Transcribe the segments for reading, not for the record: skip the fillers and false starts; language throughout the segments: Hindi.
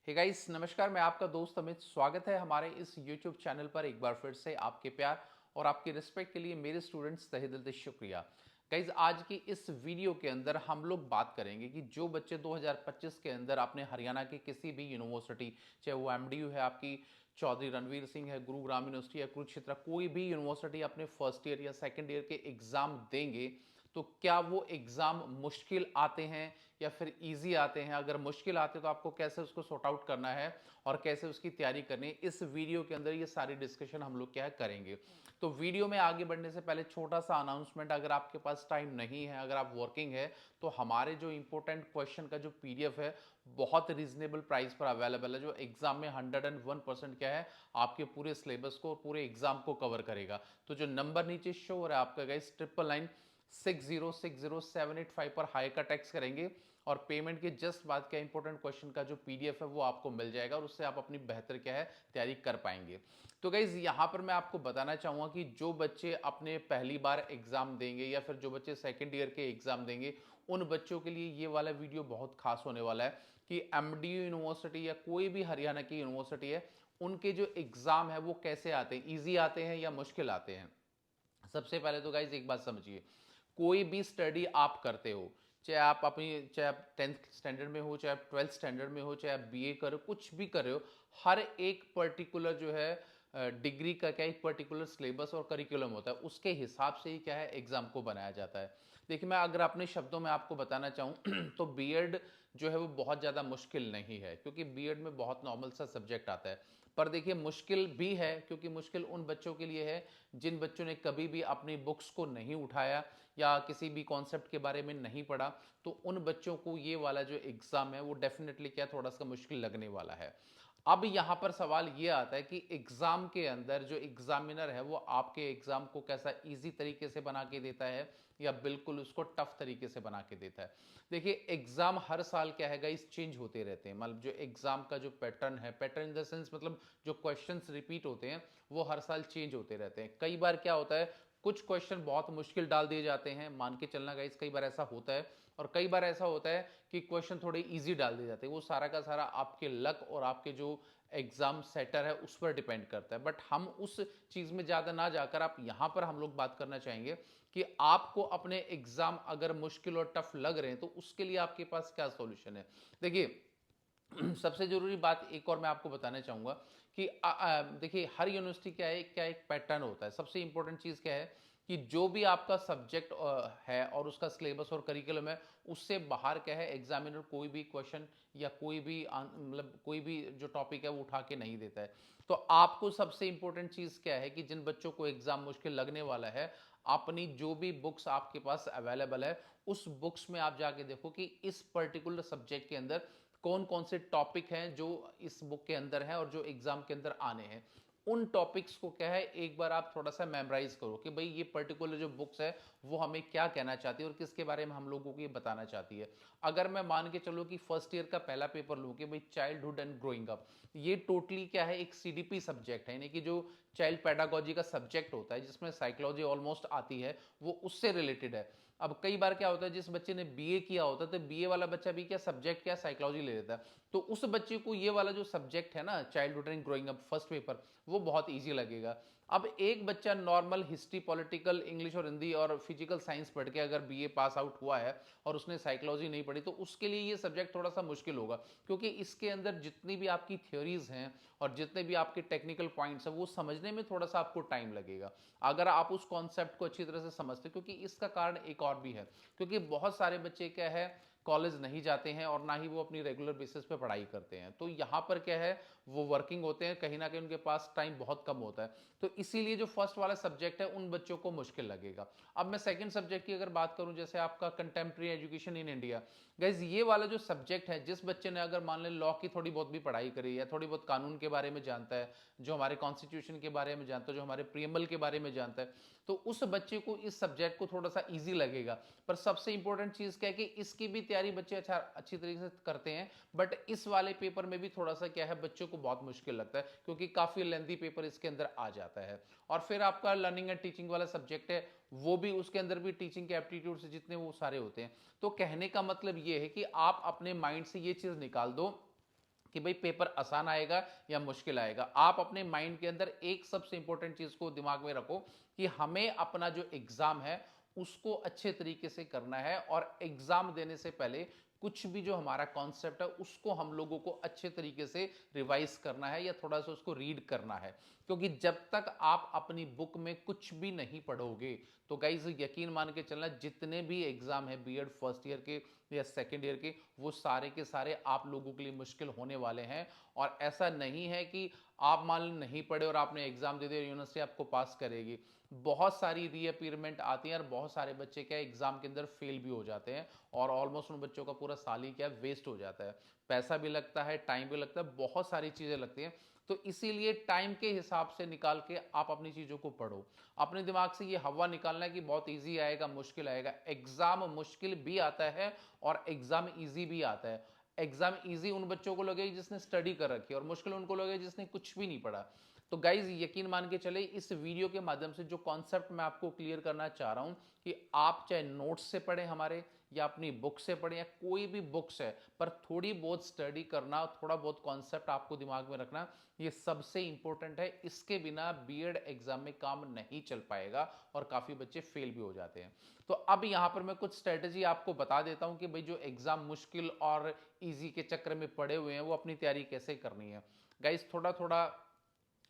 हे गाइस, नमस्कार। मैं आपका दोस्त अमित। स्वागत है हमारे इस यूट्यूब चैनल पर। एक बार फिर से आपके प्यार और आपकी रिस्पेक्ट के लिए मेरे स्टूडेंट्स तहे दिल से शुक्रिया। गाइस, आज की इस वीडियो के अंदर हम लोग बात करेंगे कि जो बच्चे 2025 के अंदर अपने हरियाणा की किसी भी यूनिवर्सिटी, चाहे वो एमडीयू है आपकी, चौधरी रणवीर सिंह है, गुरुग्राम यूनिवर्सिटी या कुरुक्षेत्र, कोई भी यूनिवर्सिटी अपने फर्स्ट ईयर या सेकेंड ईयर के एग्जाम देंगे, तो क्या वो एग्जाम मुश्किल आते हैं या फिर इजी आते हैं? अगर मुश्किल आते तो आपको कैसे उसको सॉर्ट आउट करना है और कैसे उसकी तैयारी करनी है, इस वीडियो के अंदर ये सारी डिस्कशन हम लोग क्या है करेंगे। तो वीडियो में आगे बढ़ने से पहले छोटा सा अनाउंसमेंट, अगर आपके पास टाइम नहीं है, अगर आप वर्किंग है, तो हमारे जो इंपॉर्टेंट क्वेश्चन का जो पीडीएफ है बहुत रीजनेबल प्राइस पर अवेलेबल है, जो एग्जाम में 101% क्या है आपके पूरे सिलेबस को और पूरे एग्जाम को कवर करेगा। तो जो नंबर नीचे शो हो रहा है आपका गाइस, 9996060785 पर हाई का टैक्स करेंगे और पेमेंट के जस्ट बाद क्या इंपॉर्टेंट क्वेश्चन का जो पीडीएफ है वो आपको मिल जाएगा और उससे आप अपनी बेहतर क्या है तैयारी कर पाएंगे। तो गाइज यहां पर मैं आपको बताना चाहूंगा कि जो बच्चे अपने पहली बार एग्जाम देंगे या फिर जो बच्चे सेकेंड ईयर के एग्जाम देंगे, उन बच्चों के लिए ये वाला वीडियो बहुत खास होने वाला है कि एमडीयू यूनिवर्सिटी या कोई भी हरियाणा की यूनिवर्सिटी है, उनके जो एग्जाम है वो कैसे आते हैं, ईजी आते हैं या मुश्किल आते हैं। सबसे पहले तो गाइज एक बात समझिए, कोई भी स्टडी आप करते हो, चाहे आप 10th स्टैंडर्ड में हो, चाहे आप 12th स्टैंडर्ड में हो, चाहे आप बीए करो, कुछ भी कर रहे हो, हर एक पर्टिकुलर जो है डिग्री का क्या एक पर्टिकुलर सिलेबस और करिकुलम होता है, उसके हिसाब से ही क्या है एग्जाम को बनाया जाता है। देखिए, मैं अगर अपने शब्दों में आपको बताना चाहूँ तो बीएड जो है वो बहुत ज़्यादा मुश्किल नहीं है, क्योंकि बीएड में बहुत नॉर्मल सा सब्जेक्ट आता है। पर देखिए, मुश्किल भी है, क्योंकि मुश्किल उन बच्चों के लिए है जिन बच्चों ने कभी भी अपनी बुक्स को नहीं उठाया या किसी भी कॉन्सेप्ट के बारे में नहीं पढ़ा। तो उन बच्चों को ये वाला जो एग्जाम है वो डेफिनेटली क्या थोड़ा सा मुश्किल लगने वाला है। अब यहां पर सवाल ये आता है कि एग्जाम के अंदर जो एग्जामिनर है वो आपके एग्जाम को कैसा इजी तरीके से बना के देता है या बिल्कुल उसको टफ तरीके से बना के देता है। देखिए, एग्जाम हर साल क्या है गाइस चेंज होते रहते हैं। मतलब जो एग्जाम का जो पैटर्न है, पैटर्न इन द सेंस मतलब जो क्वेश्चंस रिपीट होते हैं वो हर साल चेंज होते रहते हैं। कई बार क्या होता है, कुछ क्वेश्चन बहुत मुश्किल डाल दिए जाते हैं, मान के चलना गाइस, कई बार ऐसा होता है। और कई बार ऐसा होता है कि क्वेश्चन थोड़े इजी डाल दिए जाते हैं। वो सारा का सारा आपके लक और आपके जो एग्जाम सेटर है उस पर डिपेंड करता है। बट हम उस चीज में ज्यादा ना जाकर आप यहां पर हम लोग बात करना चाहेंगे कि आपको अपने एग्जाम अगर मुश्किल और टफ लग रहे हैं तो उसके लिए आपके पास क्या सॉल्यूशन है। देखिए, सबसे जरूरी बात एक और मैं आपको बताना चाहूंगा कि देखिए, हर यूनिवर्सिटी क्या एक पैटर्न होता है। सबसे इंपॉर्टेंट चीज क्या है कि जो भी आपका सब्जेक्ट है और उसका सिलेबस और करिकुलम है, उससे बाहर क्या है एग्जामिनर कोई भी क्वेश्चन या कोई भी मतलब कोई भी जो टॉपिक है वो उठा के नहीं देता है। तो आपको सबसे इंपॉर्टेंट चीज क्या है कि जिन बच्चों को एग्जाम मुश्किल लगने वाला है, अपनी जो भी बुक्स आपके पास अवेलेबल है उस बुक्स में आप जाके देखो कि इस पर्टिकुलर सब्जेक्ट के अंदर कौन कौन से टॉपिक हैं जो इस बुक के अंदर हैं और जो एग्जाम के अंदर आने हैं। उन टॉपिक्स को क्या है एक बार आप थोड़ा सा मेमोराइज करो कि भाई ये पर्टिकुलर जो बुक्स है वो हमें क्या कहना चाहती है और किसके बारे में हम लोगों को ये बताना चाहती है। अगर मैं मान के चलो कि फर्स्ट ईयर का पहला पेपर लूँ कि भाई चाइल्डहुड एंड ग्रोइंग अप, ये टोटली क्या है एक सीडीपी सब्जेक्ट है, यानी कि जो चाइल्ड पेडागोजी का सब्जेक्ट होता है जिसमें साइकोलॉजी ऑलमोस्ट आती है, वो उससे रिलेटेड है। अब कई बार क्या होता है, जिस बच्चे ने बीए किया होता है तो बीए वाला बच्चा भी क्या सब्जेक्ट क्या साइकोलॉजी ले लेता है, तो उस बच्चे को ये वाला जो सब्जेक्ट है ना childhood and growing up first paper, वो बहुत इजी लगेगा। अब एक बच्चा नॉर्मल हिस्ट्री, पॉलिटिकल, इंग्लिश और हिंदी और फिजिकल साइंस पढ़ के अगर बीए पास आउट हुआ है और उसने साइकोलॉजी नहीं पढ़ी, तो उसके लिए ये सब्जेक्ट थोड़ा सा मुश्किल होगा, क्योंकि इसके अंदर जितनी भी आपकी थ्योरीज हैं और जितने भी आपके टेक्निकल पॉइंट्स हैं वो समझने में थोड़ा सा आपको टाइम लगेगा अगर आप उस कॉन्सेप्ट को अच्छी तरह से समझते। क्योंकि इसका कारण एक और भी है, क्योंकि बहुत सारे बच्चे क्या है कॉलेज नहीं जाते हैं और ना ही वो अपनी रेगुलर बेसिस पे पढ़ाई करते हैं, तो यहाँ पर क्या है वो वर्किंग होते हैं, कहीं ना कहीं उनके पास टाइम बहुत कम होता है। तो इसीलिए जो फर्स्ट वाला सब्जेक्ट है उन बच्चों को मुश्किल लगेगा। अब मैं सेकंड सब्जेक्ट की अगर बात करूं, जैसे आपका contemporary education in India, guys ये वाला जो सब्जेक्ट है, जिस बच्चे ने अगर मान लें लॉ की थोड़ी बहुत भी पढ़ाई करी है, थोड़ी बहुत कानून के बारे में जानता है, जो हमारे कॉन्स्टिट्यूशन के बारे में जानता है, जो हमारे प्रियम्बल के बारे में जानता है, तो उस बच्चे को इस सब्जेक्ट को थोड़ा सा इजी लगेगा। पर सबसे इंपॉर्टेंट चीज क्या है कि इसकी भी तैयारी बच्चे अच्छी तरीके से करते हैं, बट इस वाले पेपर में भी थोड़ा सा क्या है बच्चों को बहुत मुश्किल लगता है, क्योंकि काफी लेंथी पेपर इसके अंदर आ जाता है। और फिर आपका लर्निंग एंड टीचिंग वाला सब्जेक्ट है, वो भी उसके अंदर भी टीचिंग के एप्टीट्यूड से जितने वो सारे होते हैं। तो कहने का मतलब ये है कि आप अपने माइंड से ये चीज निकाल दो कि भाई पेपर आसान आएगा या मुश्किल आएगा। आप अपने माइंड के अंदर एक सबसे इंपॉर्टेंट चीज को दिमाग में रखो कि हमें अपना जो एग्जाम है उसको अच्छे तरीके से करना है, और एग्जाम देने से पहले कुछ भी जो हमारा कॉन्सेप्ट है उसको हम लोगों को अच्छे तरीके से रिवाइज करना है या थोड़ा सा उसको रीड करना है। क्योंकि जब तक आप अपनी बुक में कुछ भी नहीं पढ़ोगे तो गाइज यकीन मान के चलना, जितने भी एग्जाम है बीएड फर्स्ट ईयर के या सेकेंड ईयर के, वो सारे के सारे आप लोगों के लिए मुश्किल होने वाले हैं। और ऐसा नहीं है कि आप मान लो नहीं पढ़े और आपने एग्जाम दे दिया, यूनिवर्सिटी आपको पास करेगी। बहुत सारी रीअपीयरमेंट आती है और बहुत सारे बच्चे क्या एग्जाम के अंदर फेल भी हो जाते हैं, और ऑलमोस्ट उन बच्चों का पूरा साल ही क्या वेस्ट हो जाता है। पैसा भी लगता है, टाइम भी लगता है, बहुत सारी चीजें लगती हैं। तो इसीलिए टाइम के हिसाब से निकाल के आप अपनी चीजों को पढ़ो। अपने दिमाग से ये हवा निकालना है कि बहुत इजी आएगा मुश्किल आएगा। एग्जाम मुश्किल भी आता है और एग्जाम इजी भी आता है। एग्जाम इजी उन बच्चों को लगेगी जिसने स्टडी कर रखी है, और मुश्किल उनको लगेगी जिसने कुछ भी नहीं पढ़ा। तो गाइज यकीन मान के चले, इस वीडियो के माध्यम से जो कॉन्सेप्ट मैं आपको क्लियर करना चाह रहा हूं कि आप चाहे नोट्स से पढ़ें हमारे, या अपनी बुक से पढ़ें, या कोई भी बुक्स है, पर थोड़ी बहुत स्टडी करना, थोड़ा बहुत कॉन्सेप्ट आपको दिमाग में रखना, ये सबसे इंपॉर्टेंट है। इसके बिना बीएड एग्जाम में काम नहीं चल पाएगा और काफी बच्चे फेल भी हो जाते हैं। तो अब यहां पर मैं कुछ स्ट्रेटेजी आपको बता देता हूं कि भाई जो एग्जाम मुश्किल और इजी के चक्कर में पड़े हुए हैं वो अपनी तैयारी कैसे करनी है। गाइस थोड़ा थोड़ा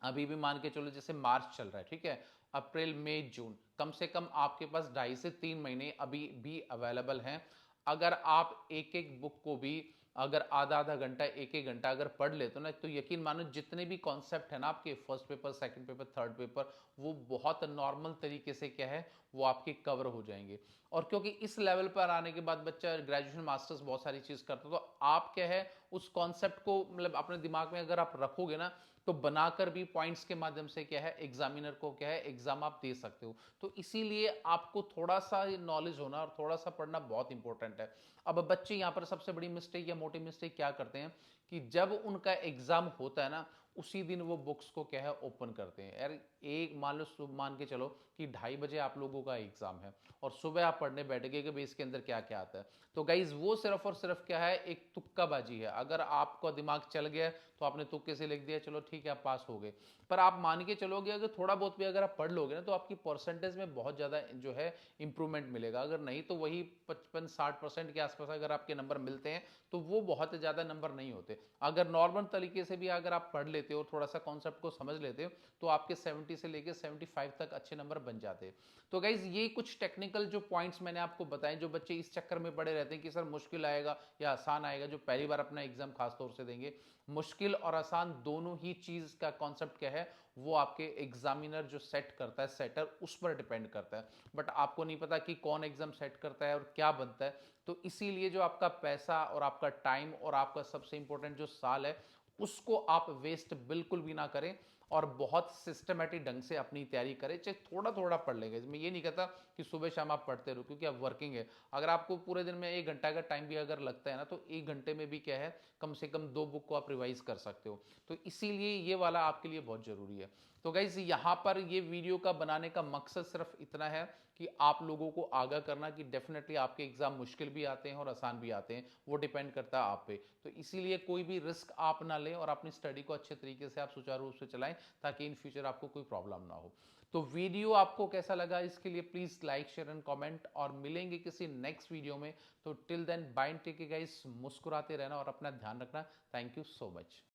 अभी भी मान के चलो, जैसे मार्च चल रहा है, ठीक है, अप्रैल मई जून, कम से कम आपके पास 2.5 से 3 महीने अभी भी अवेलेबल हैं। अगर आप एक एक बुक को भी अगर आधा आधा घंटा एक एक घंटा अगर पढ़ लेते हो ना, तो यकीन मानो जितने भी कॉन्सेप्ट है ना आपके first paper second paper third paper, वो बहुत नॉर्मल तरीके से क्या है वो आपके कवर हो जाएंगे। और क्योंकि इस लेवल पर आने के बाद बच्चा ग्रेजुएशन मास्टर्स बहुत सारी चीज करता है, तो आप क्या है उस कॉन्सेप्ट को मतलब अपने दिमाग में अगर आप रखोगे ना, तो बनाकर भी पॉइंट्स के माध्यम से क्या है एग्जामिनर को क्या है एग्जाम आप दे सकते हो। तो इसीलिए आपको थोड़ा सा नॉलेज होना और थोड़ा सा पढ़ना बहुत इंपॉर्टेंट है। अब बच्चे यहाँ पर सबसे बड़ी मिस्टेक या मोटी मिस्टेक क्या करते हैं कि जब उनका एग्जाम होता है ना, उसी दिन वो बुक्स को क्या है ओपन करते हैं। यार एक मान लो मान के चलो कि 2:30 बजे आप लोगों का एग्जाम है, और सुबह आप पढ़ने बैठ गए कि भाई इसके अंदर क्या क्या आता है, तो गाइज वो सिर्फ और सिर्फ क्या है एक तुक्काबाजी है। अगर आपका दिमाग चल गया तो आपने तुक्के से लिख दिया, चलो ठीक है आप पास हो गए। पर आप मान के चलोगे अगर थोड़ा बहुत भी अगर आप पढ़ लोगे ना, तो आपकी परसेंटेज में बहुत ज़्यादा जो है इंप्रूवमेंट मिलेगा। अगर नहीं तो वही 55-60% के आसपास अगर आपके नंबर मिलते हैं, तो वो बहुत ज़्यादा नंबर नहीं होते। अगर नॉर्मल तरीके से भी अगर आप पढ़ लेते हो, थोड़ा सा कॉन्सेप्ट को समझ लेते हो, तो आपके 70 से लेकर 75 तक अच्छे नंबर बन जाते हैं। तो गाइज ये कुछ टेक्निकल जो पॉइंट्स मैंने आपको बताए, जो बच्चे इस चक्कर में पड़े रहते हैं कि सर मुश्किल आएगा या आसान आएगा, जो पहली बार अपना एग्जाम खासतौर से देंगे, मुश्किल और आसान दोनों ही चीज का कॉन्सेप्ट क्या है वो आपके एग्जामिनर जो सेट करता है सेटर, उस पर डिपेंड करता है। बट आपको नहीं पता कि कौन एग्जाम सेट करता है और क्या बनता है। तो इसीलिए जो आपका पैसा और आपका टाइम और आपका सबसे इंपॉर्टेंट जो साल है, उसको आप वेस्ट बिल्कुल भी ना करें, और बहुत सिस्टमेटिक ढंग से अपनी तैयारी करें। चाहे थोड़ा थोड़ा पढ़ लेंगे, मैं ये नहीं कहता कि सुबह शाम आप पढ़ते रहो, क्योंकि आप वर्किंग है। अगर आपको पूरे दिन में 1 घंटा का टाइम भी अगर लगता है ना, तो 1 घंटे में भी क्या है कम से कम 2 बुक को आप रिवाइज कर सकते हो। तो इसीलिए ये वाला आपके लिए बहुत जरूरी है। तो गाइज यहाँ पर ये वीडियो का बनाने का मकसद सिर्फ इतना है कि आप लोगों को आगाह करना कि डेफिनेटली आपके एग्जाम मुश्किल भी आते हैं और आसान भी आते हैं, वो डिपेंड करता है आप पे। तो इसीलिए कोई भी रिस्क आप ना लें और अपनी स्टडी को अच्छे तरीके से आप सुचारू रूप से चलाएं, ताकि इन फ्यूचर आपको कोई प्रॉब्लम ना हो। तो वीडियो आपको कैसा लगा इसके लिए please like share and comment, और मिलेंगे किसी नेक्स्ट वीडियो में। तो till then bye take care guys, मुस्कुराते रहना और अपना ध्यान रखना। Thank you so much.